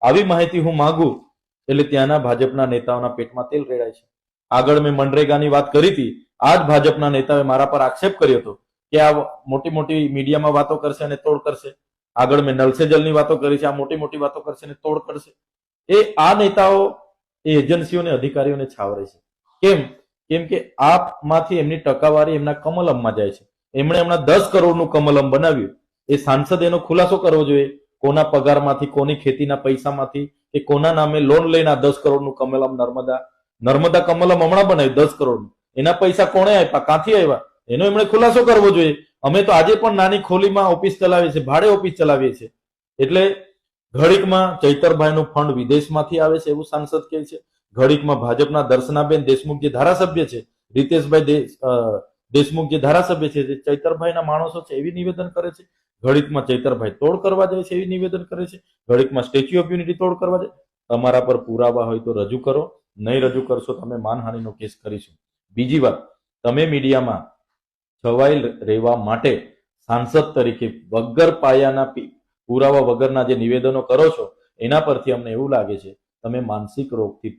આવી માહિતી હું માંગુ એટલે ત્યાંના ભાજપના નેતાઓના પેટમાં તેલ રેડાય છે. આગળ મેં મનરેગાની વાત કરી હતી. આ જ ભાજપના નેતાએ મારા પર આક્ષેપ કર્યો હતો કે આ મોટી મોટી મીડિયામાં વાતો કરશે અને તોડ કરશે. આગળ મેં નલ સે જલની વાતો કરી છે, આ મોટી મોટી વાતો કરશે અને તોડ કરશે. આ નેતાઓ એ એજન્સીઓને અધિકારીઓને છાવરે છે. કેમ કે આપમાંથી એમની ટકાવારી એમના કમલમમાં જાય છે. એમણે હમણાં 10 કરોડનું કમલમ બનાવ્યું. એ સાંસદ એનો ખુલાસો કરવો જોઈએ. કોના પગારમાંથી, કોની ખેતીના પૈસામાંથી કે કોના નામે લોન લઈને આ 10 કરોડનું કમલમ નર્મદા કમલમ હમણાં બનાવ્યું 10 કરોડનું. એના પૈસા કોણે આપ્યા, ક્યાંથી આવ્યા, એનો એમણે ખુલાસો કરવો જોઈએ. અમે તો આજે પણ નાની ખોલીમાં ઓફિસ ચલાવીએ છીએ, ભાડે ઓફિસ ચલાવીએ છીએ. એટલે ઘડીકમાં ચૈતરભાઈનું ફંડ વિદેશમાંથી આવે છે એવું સાંસદ કહે છે. ઘડીકમાં ભાજપના દર્શનાબેન દેશમુખ જે ધારાસભ્ય છે, રીતેશભાઈ દેશમુખ જે ધારાસભ્ય છે, જે ચૈતરભાઈના માણસો છે એવી નિવેદન કરે છે. ઘડીકમાં ચૈતરભાઈ તોડ કરવા જાય છે એવી નિવેદન કરે છે. ઘડીકમાં સ્ટેચ્યુ ઓફ યુનિટી તોડ કરવા જાય. તમારા પર પુરાવા હોય તો રજૂ કરો, નહીં રજૂ કરશો તમે માનહાનિનો કેસ કરીશું. બીજી વાત, તમે મીડિયામાં છવાઈ રહેવા માટે સાંસદ તરીકે વગર પાયાના પુરાવા વગરના જે નિવેદનો કરો છો એના પરથી અમને એવું લાગે છે તમે માનસિક રોગથી પીડિત